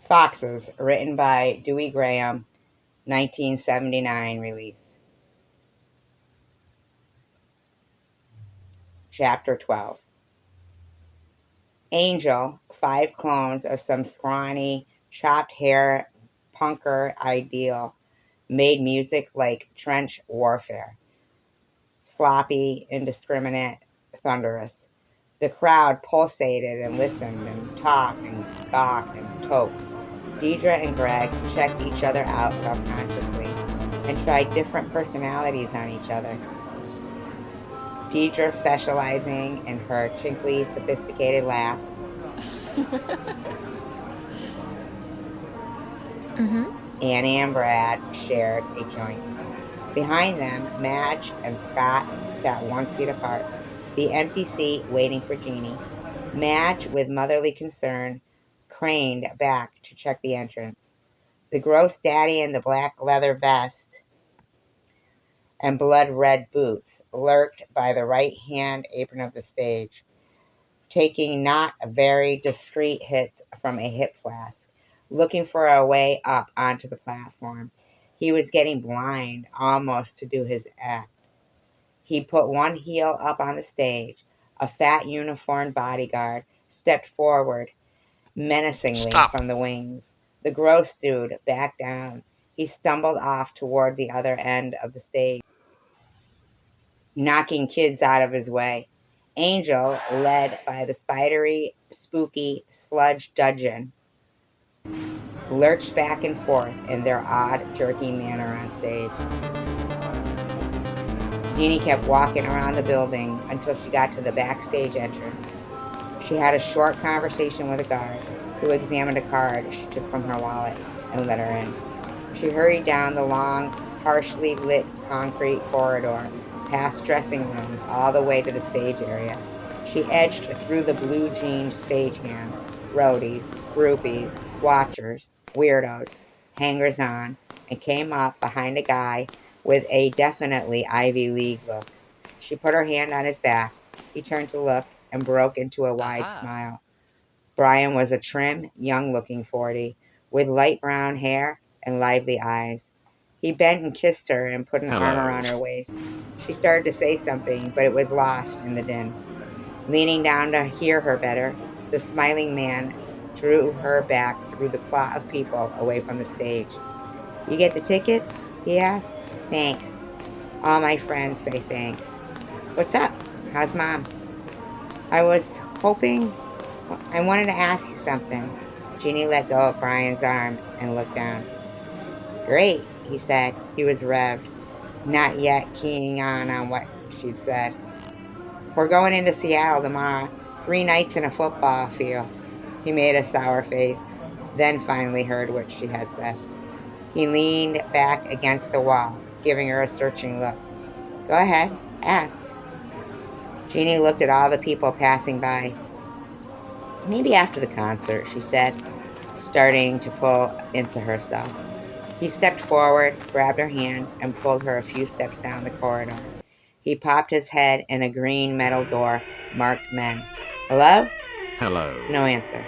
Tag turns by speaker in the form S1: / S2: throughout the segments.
S1: Foxes, written by Dewey, 1979 release. Chapter 12. Angel, 5 clones of some scrawny, chopped hair punker ideal, made music like trench warfare. Sloppy, indiscriminate, thunderous. The crowd pulsated and listened and talked and gawked and toked. Deidre and Greg checked each other out self-consciously and tried different personalities on each other. Deidre specializing in her tinkly, sophisticated laugh. Annie and Brad shared a joint. Behind them, Madge and Scott sat one seat apart, the empty seat waiting for Jeannie. Madge, with motherly concern, craned back to check the entrance. The gross daddy in the black leather vest and blood-red boots lurked by the right-hand apron of the stage, taking not very discreet hits from a hip flask, looking for a way up onto the platform. He was getting blind almost to do his act. He put one heel up on the stage. A fat uniformed bodyguard stepped forward menacingly from the wings. The gross dude backed down. He stumbled off toward the other end of the stage, knocking kids out of his way. Angel, led by the spidery, spooky sludge dudgeon, lurched back and forth in their odd, jerky manner on stage. Jeannie kept walking around the building until she got to the backstage entrance. She had a short conversation with a guard who examined a card she took from her wallet and let her in. She hurried down the long, harshly lit concrete corridor, past dressing rooms, all the way to the stage area. She edged through the blue-jeaned stagehands, roadies, groupies, watchers, weirdos, hangers-on, and came up behind a guy with a definitely Ivy League look. She put her hand on his back. He turned to look and broke into a wide smile. Brian was a trim, young-looking 40, with light brown hair and lively eyes. He bent and kissed her and put an arm around her waist. She started to say something, but it was lost in the din. Leaning down to hear her better, the smiling man drew her back through the clot of people away from the stage. "You get the tickets?" he asked. "Thanks. All my friends say thanks. What's up? How's Mom?" I wanted to ask you something." Jeannie let go of Brian's arm and looked down. "Great," he said. He was revved, not yet keying on what she'd said. "We're going into Seattle tomorrow. 3 nights in a football field." He made a sour face, then finally heard what she had said. He leaned back against the wall, giving her a searching look. "Go ahead, ask." Jeannie looked at all the people passing by. "Maybe after the concert," she said, starting to pull into herself. He stepped forward, grabbed her hand, and pulled her a few steps down the corridor. He popped his head in a green metal door marked men. "Hello?"
S2: Hello.
S1: No answer.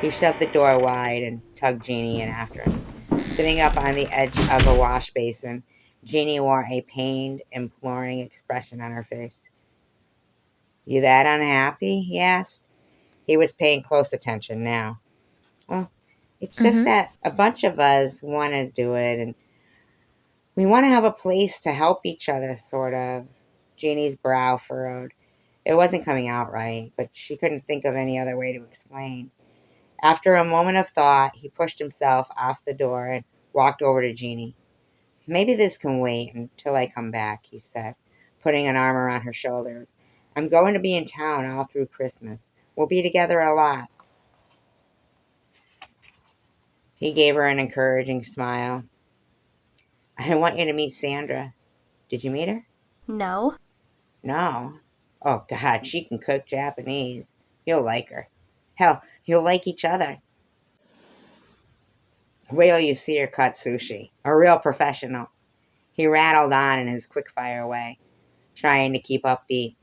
S1: He shoved the door wide and tugged Jeannie in after him. Sitting up on the edge of a wash basin, Jeannie wore a pained, imploring expression on her face. "You that unhappy?" he asked. He was paying close attention now. "Well, it's just that a bunch of us want to do it, and we want to have a place to help each other, sort of." Jeannie's brow furrowed. It wasn't coming out right, but she couldn't think of any other way to explain. After a moment of thought, he pushed himself off the door and walked over to Jeannie. "Maybe this can wait until I come back," he said, putting an arm around her shoulders. "I'm going to be in town all through Christmas. We'll be together a lot." He gave her an encouraging smile. "I want you to meet Sandra. Did you meet her?"
S3: No.
S1: "No? Oh, God, she can cook Japanese. You'll like her. Hell, you'll like each other. Wait till you see her cut sushi. A real professional." He rattled on in his quick-fire way, trying to keep upbeat.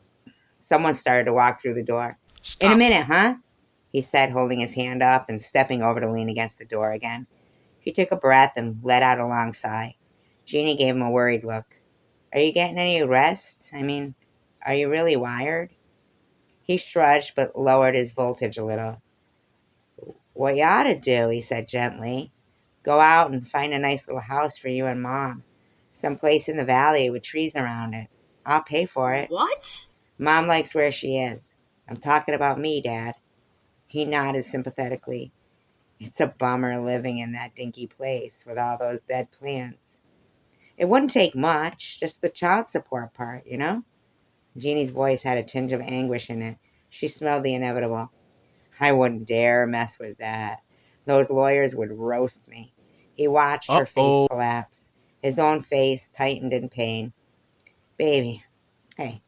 S1: Someone started to walk through the door. "In a minute, huh?" he said, holding his hand up and stepping over to lean against the door again. He took a breath and let out a long sigh. Jeannie gave him a worried look. Are you getting any rest? I mean, are you really wired? He shrugged but lowered his voltage a little. What you ought to do, he said gently. Go out and find a nice little house for you and Mom. Someplace in the valley with trees around it. I'll pay for it.
S2: What?
S1: Mom likes where she is. I'm talking about me, Dad. He nodded sympathetically. It's a bummer living in that dinky place with all those dead plants. It wouldn't take much, just the child support part, you know? Jeannie's voice had a tinge of anguish in it. She smelled the inevitable. I wouldn't dare mess with that. Those lawyers would roast me. He watched her face
S3: Uh-oh.
S1: collapse. His own face tightened in pain. Baby, hey,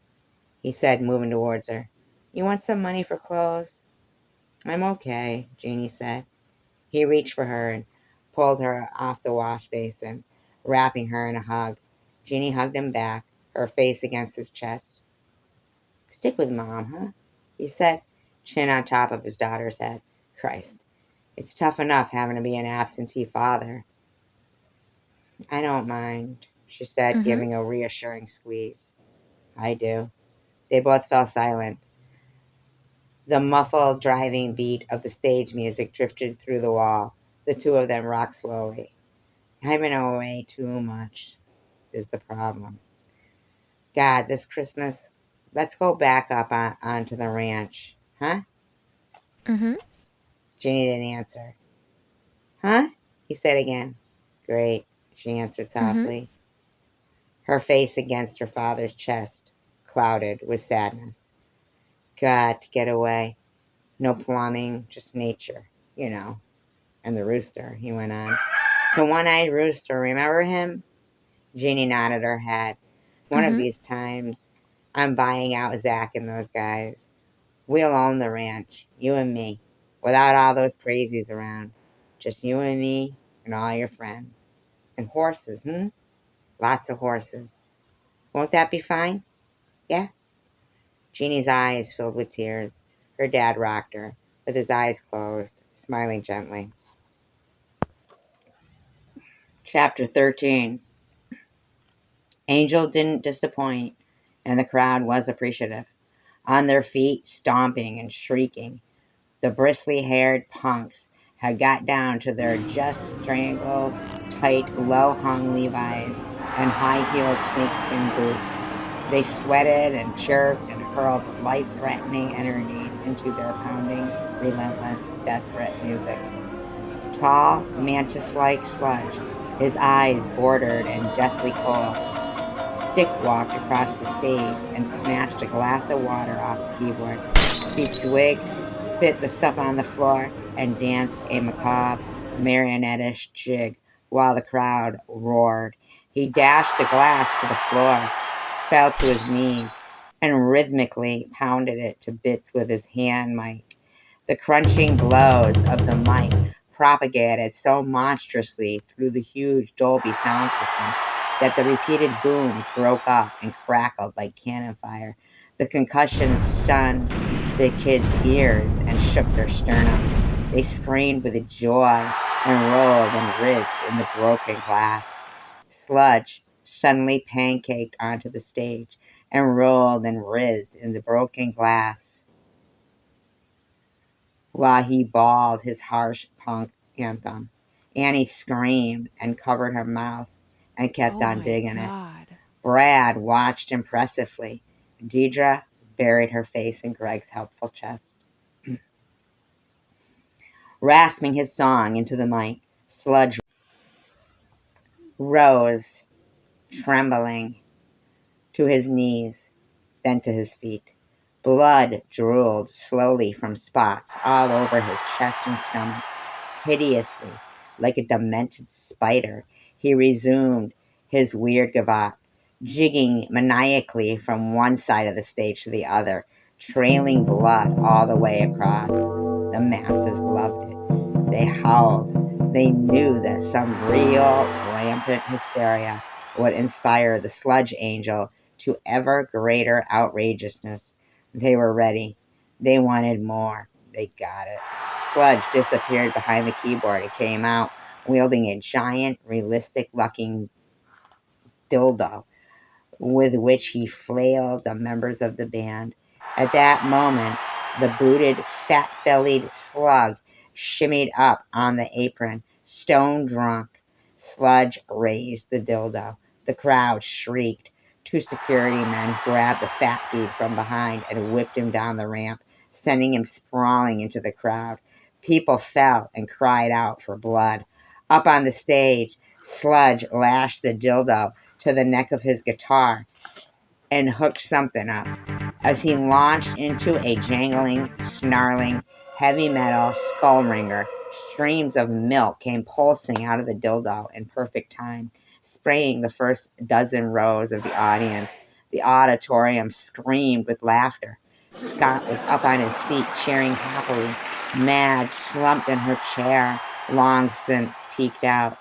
S1: he said, moving towards her. You want some money for clothes? I'm okay, Jeannie said. He reached for her and pulled her off the wash basin, wrapping her in a hug. Jeannie hugged him back, her face against his chest. Stick with Mom, huh? He said, chin on top of his daughter's head. Christ, it's tough enough having to be an absentee father. I don't mind, she said,
S2: Mm-hmm.
S1: giving a reassuring squeeze. I do. They both fell silent. The muffled driving beat of the stage music drifted through the wall. The two of them rocked slowly. I've been away too much, is the problem. God, this Christmas, let's go back up onto the ranch. Huh?
S2: Mm-hmm.
S1: Ginny didn't answer. Huh? He said again. Great, she answered
S2: Mm-hmm.
S1: softly, her face against her father's chest, clouded with sadness. Got to get away. No plumbing, just nature, you know. And the rooster, he went on. The one-eyed rooster, remember him? Jeannie nodded her head. One of
S2: Mm-hmm.
S1: these times, I'm buying out Zach and those guys. We'll own the ranch, you and me, without all those crazies around. Just you and me and all your friends. And horses, Lots of horses. Won't that be fine? Yeah? Jeannie's eyes filled with tears. Her dad rocked her, with his eyes closed, smiling gently. Chapter 13. Angel didn't disappoint, and the crowd was appreciative. On their feet, stomping and shrieking, the bristly-haired punks had got down to their just strangle tight, low-hung Levi's and high-heeled snakeskin boots. They sweated and chirped and hurled life-threatening energies into their pounding, relentless, desperate music. Tall, mantis-like Sludge, his eyes bordered and deathly cold, stick walked across the stage and snatched a glass of water off the keyboard. He swigged, spit the stuff on the floor, and danced a macabre, marionette-ish jig while the crowd roared. He dashed the glass to the floor, fell to his knees, and rhythmically pounded it to bits with his hand mic. The crunching blows of the mic propagated so monstrously through the huge Dolby sound system that the repeated booms broke up and crackled like cannon fire. The concussion stunned the kids' ears and shook their sternums. They screamed with joy and rolled and writhed in the broken glass. Sludge suddenly pancaked onto the stage and rolled and writhed in the broken glass while he bawled his harsh punk anthem. Annie screamed and covered her mouth and kept
S2: Oh
S1: on
S2: my
S1: digging it.
S2: God.
S1: Brad watched impressively. Deidre buried her face in Greg's helpful chest. Rasping his song into the mic, Sludge rose, trembling, to his knees, then to his feet. Blood drooled slowly from spots all over his chest and stomach. Hideously, like a demented spider, he resumed his weird gavotte, jigging maniacally from one side of the stage to the other, trailing blood all the way across. The masses loved it. They howled. They knew that some real, rampant hysteria would inspire the sludge angel to ever greater outrageousness. They were ready. They wanted more. They got it. Sludge disappeared behind the keyboard and came out wielding a giant, realistic-looking dildo with which he flailed the members of the band. At that moment, the booted, fat-bellied slug shimmied up on the apron, stone drunk. Sludge raised the dildo. The crowd shrieked. Two security men grabbed the fat dude from behind and whipped him down the ramp, sending him sprawling into the crowd. People fell and cried out for blood. Up on the stage, Sludge lashed the dildo to the neck of his guitar and hooked something up. As he launched into a jangling, snarling, heavy metal skull ringer, streams of milk came pulsing out of the dildo in perfect time, spraying the first dozen rows of the audience. The auditorium screamed with laughter. Scott was up on his seat, cheering happily. Madge slumped in her chair, long since peeked out.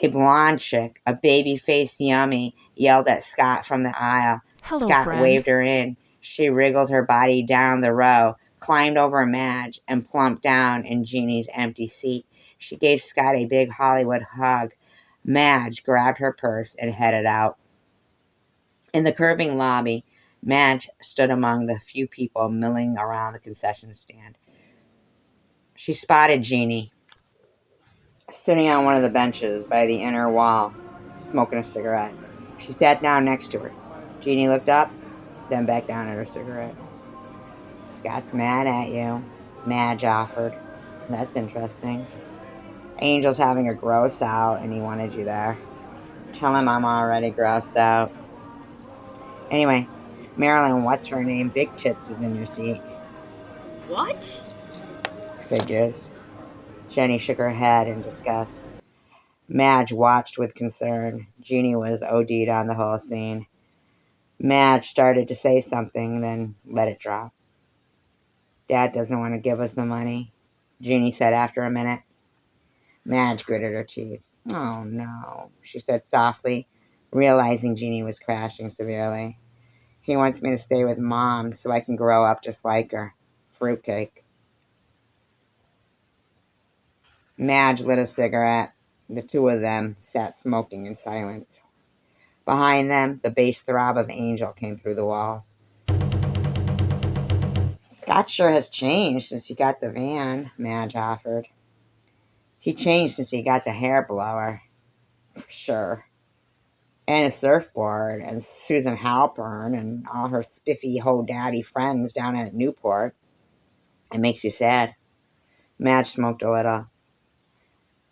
S1: A blonde chick, a baby-faced yummy, yelled at Scott from the aisle.
S2: Hello,
S1: Scott
S2: friend.
S1: waved her in. She wriggled her body down the row, climbed over Madge, and plumped down in Jeannie's empty seat. She gave Scott a big Hollywood hug. Madge grabbed her purse and headed out. In the curving lobby, Madge stood among the few people milling around the concession stand. She spotted Jeannie sitting on one of the benches by the inner wall, smoking a cigarette. She sat down next to her. Jeannie looked up, then back down at her cigarette. Scott's mad at you, Madge offered. That's interesting. Angel's having a gross out and he wanted you there. Tell him I'm already grossed out. Anyway, Marilyn, what's her name? Big Tits is in your seat.
S2: What?
S1: Figures. Jenny shook her head in disgust. Madge watched with concern. Jeannie was OD'd on the whole scene. Madge started to say something, then let it drop. Dad doesn't want to give us the money, Jeannie said after a minute. Madge gritted her teeth. Oh, no, she said softly, realizing Jeannie was crashing severely. He wants me to stay with Mom so I can grow up just like her. Fruitcake. Madge lit a cigarette. The two of them sat smoking in silence. Behind them, the bass throb of Angel came through the walls. Scott sure has changed since he got the van, Madge offered. He changed since he got the hair blower. For sure. And a surfboard, and Susan Halpern, and all her spiffy ho-daddy friends down at Newport. It makes you sad. Madge smoked a little.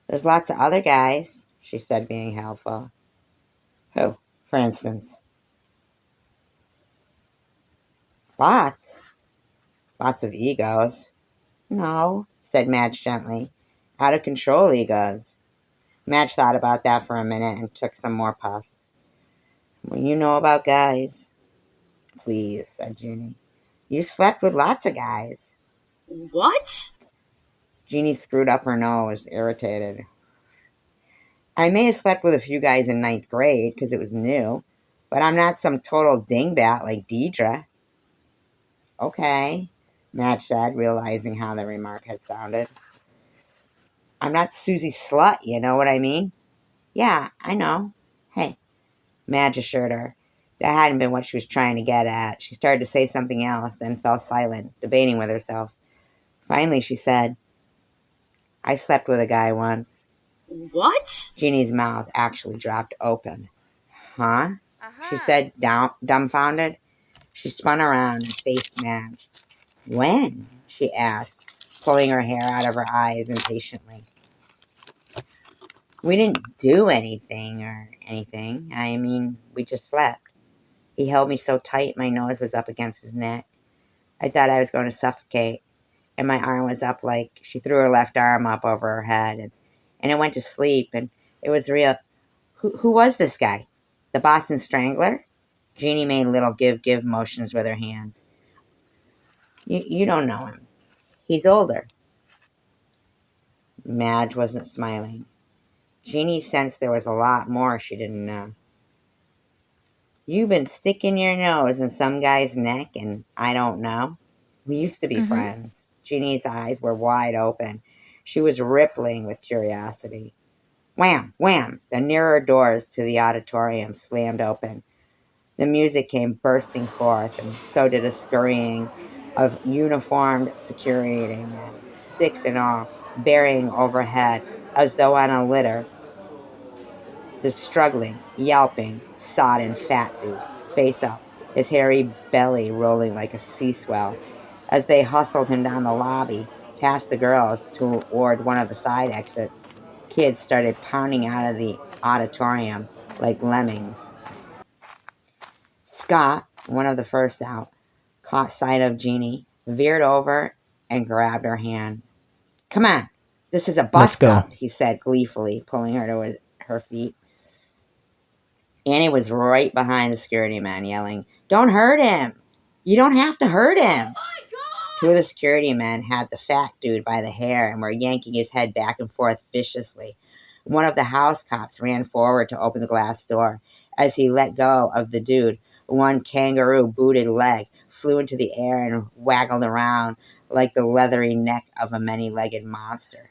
S1: There's lots of other guys, she said, being helpful. Who, for instance? Lots. Lots of egos. No, said Madge gently. Out of control egos. Madge thought about that for a minute and took some more puffs. Well, you know about guys. Please, said Jeannie. You've slept with lots of guys.
S2: What?
S1: Jeannie screwed up her nose, irritated. I may have slept with a few guys in 9th grade because it was new, but I'm not some total dingbat like Deidre. Okay, Madge said, realizing how the remark had sounded. I'm not Susie Slut, you know what I mean? Yeah, I know. Hey, Madge assured her. That hadn't been what she was trying to get at. She started to say something else, then fell silent, debating with herself. Finally, she said, I slept with a guy once.
S2: What?
S1: Jeannie's mouth actually dropped open. Huh? She said, dumbfounded. She spun around and faced Madge. When? She asked, pulling her hair out of her eyes impatiently. We didn't do anything or anything. I mean, we just slept. He held me so tight my nose was up against his neck. I thought I was going to suffocate, and my arm was up like she threw her left arm up over her head, and I went to sleep, and it was real. Who was this guy? The Boston Strangler? Jeannie made little give motions with her hands. You don't know him. He's older. Madge wasn't smiling. Jeannie sensed there was a lot more she didn't know. You've been sticking your nose in some guy's neck and I don't know. We used to be friends, Jeannie's eyes were wide open. She was rippling with curiosity. Wham! Wham! The nearer doors to the auditorium slammed open. The music came bursting forth, and so did a scurrying of uniformed security men, 6 in all, bearing overhead, as though on a litter, the struggling, yelping, sodden fat dude, face up, his hairy belly rolling like a sea swell. As they hustled him down the lobby, past the girls toward one of the side exits, kids started pounding out of the auditorium like lemmings. Scott, one of the first out, caught sight of Jeannie, veered over, and grabbed her hand. Come on, this is a
S3: Let's
S1: bust
S3: go.
S1: up, he said gleefully, pulling her to her feet. Annie was right behind the security man, yelling, Don't hurt him! You don't have to hurt him! Two of the security men had the fat dude by the hair and were yanking his head back and forth viciously. One of the house cops ran forward to open the glass door. As he let go of the dude, one kangaroo-booted leg flew into the air and waggled around like the leathery neck of a many-legged monster.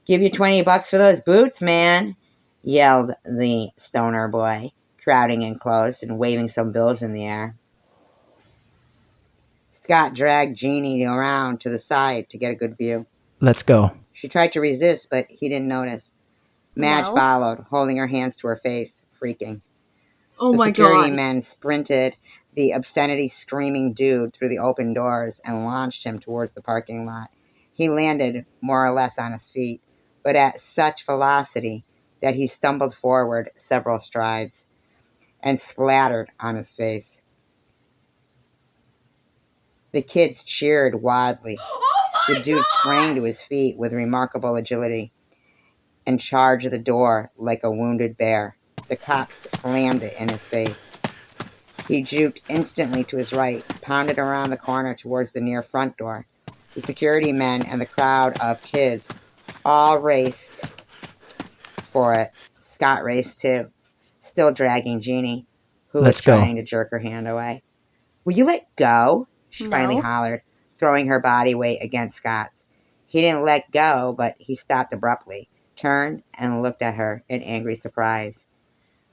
S1: Give you $20 for those boots, man, yelled the stoner boy, crowding in close and waving some bills in the air. Scott dragged Jeannie around to the side to get a good view.
S3: Let's go.
S1: She tried to resist, but he didn't notice. Madge
S2: No.
S1: followed, holding her hands to her face, freaking.
S2: Oh
S1: The
S2: my
S1: security
S2: god.
S1: men sprinted the obscenity-screaming dude through the open doors and launched him towards the parking lot. He landed more or less on his feet, but at such velocity that he stumbled forward several strides and splattered on his face. The kids cheered wildly. The dude sprang to his feet with remarkable agility and charged the door like a wounded bear. The cops slammed it in his face. He juked instantly to his right, pounded around the corner towards the near front door. The security men and the crowd of kids all raced for it. Scott raced too, still dragging Jeannie, who was
S3: Let's go.
S1: trying to jerk her hand away. Will you let go? She finally
S2: No.
S1: hollered, throwing her body weight against Scott's. He didn't let go, but he stopped abruptly, turned, and looked at her in angry surprise.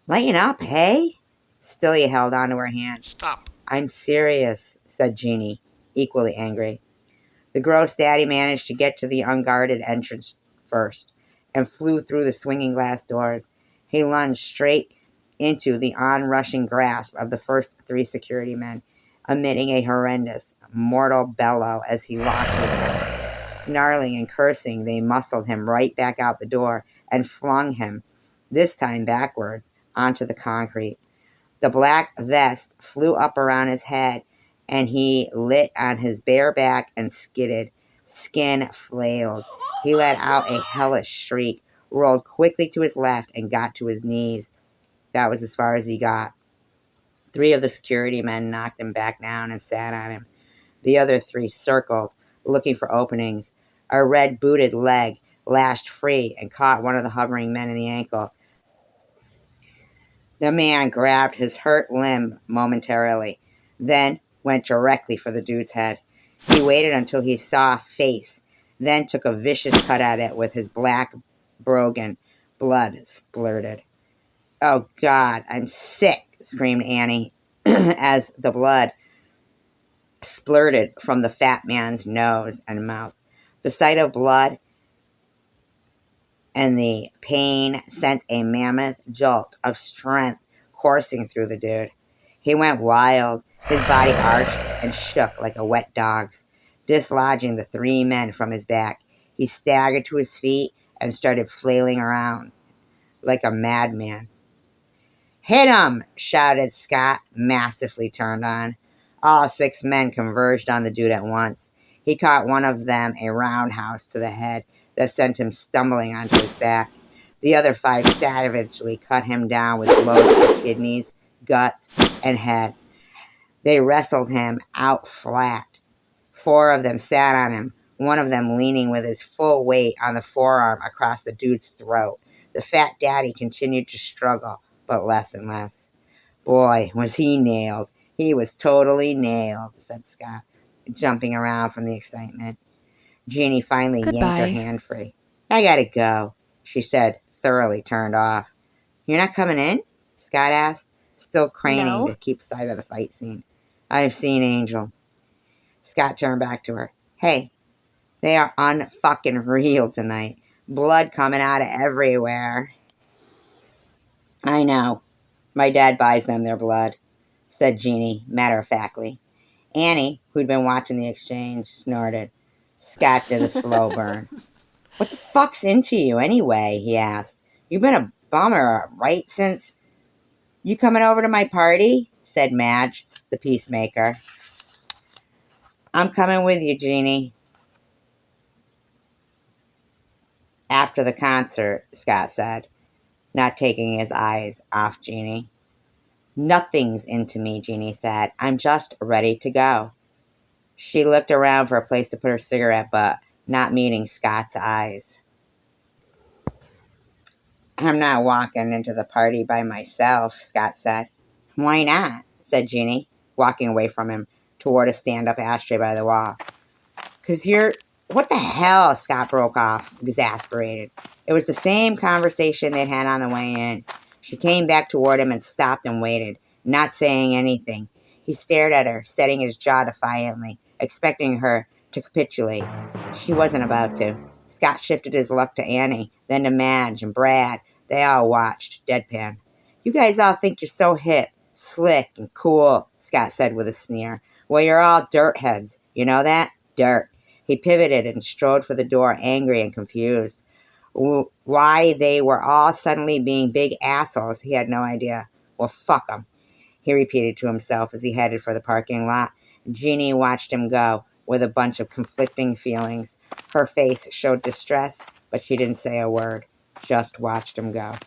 S1: Lighten up, hey? Still he held onto her hand.
S4: Stop.
S1: I'm serious, said Jeannie, equally angry. The gross daddy managed to get to the unguarded entrance first and flew through the swinging glass doors. He lunged straight into the onrushing grasp of the first 3 security men, emitting a horrendous, mortal bellow as he locked with them. Snarling and cursing, they muscled him right back out the door and flung him, this time backwards, onto the concrete. The black vest flew up around his head, and he lit on his bare back and skidded. Skin flailed. He let out a hellish shriek, rolled quickly to his left, and got to his knees. That was as far as he got. 3 of the security men knocked him back down and sat on him. The other 3 circled, looking for openings. A red-booted leg lashed free and caught one of the hovering men in the ankle. The man grabbed his hurt limb momentarily, then went directly for the dude's head. He waited until he saw a face, then took a vicious cut at it with his black brogan. Blood splurted. Oh, God, I'm sick, screamed Annie, as the blood splurted from the fat man's nose and mouth. The sight of blood and the pain sent a mammoth jolt of strength coursing through the dude. He went wild, his body arched and shook like a wet dog's, dislodging the 3 men from his back. He staggered to his feet and started flailing around like a madman. Hit him! Shouted Scott, massively turned on. All 6 men converged on the dude at once. He caught one of them a roundhouse to the head that sent him stumbling onto his back. The other 5 savagely cut him down with blows to the kidneys, guts, and head. They wrestled him out flat. 4 of them sat on him, one of them leaning with his full weight on the forearm across the dude's throat. The fat daddy continued to struggle, but less and less. Boy, was he nailed. He was totally nailed, said Scott. jumping around from the excitement. Jeannie finally yanked her
S3: Goodbye.
S1: hand free. I gotta go, she said, thoroughly turned off. You're not coming in? Scott asked, still craning
S3: No.
S1: to keep sight of the fight scene. I've seen Angel. Scott turned back to her. Hey, they are unfucking real tonight. Blood coming out of everywhere. I know. My dad buys them their blood, said Jeannie, matter-of-factly. Annie, who'd been watching the exchange, snorted. Scott did a slow burn. What the fuck's into you, anyway? He asked. You've been a bummer, right, since... You coming over to my party? Said Madge, the peacemaker. I'm coming with you, Jeannie. After the concert, Scott said, not taking his eyes off Jeannie. Nothing's into me, Jeannie said. I'm just ready to go. She looked around for a place to put her cigarette butt, not meeting Scott's eyes. I'm not walking into the party by myself, Scott said. Why not? Said Jeannie, walking away from him toward a stand-up ashtray by the wall. 'Cause you're... What the hell? Scott broke off, exasperated. It was the same conversation they'd had on the way in. She came back toward him and stopped and waited, not saying anything. He stared at her, setting his jaw defiantly, expecting her to capitulate. She wasn't about to. Scott shifted his look to Annie, then to Madge and Brad. They all watched, deadpan. You guys all think you're so hip, slick, and cool, Scott said with a sneer. Well, you're all dirt heads. You know that? Dirt. He pivoted and strode for the door, angry and confused. Why they were all suddenly being big assholes, he had no idea. Well, fuck them, he repeated to himself as he headed for the parking lot. Jeannie watched him go, with a bunch of conflicting feelings. Her face showed distress, but she didn't say a word, just watched him go.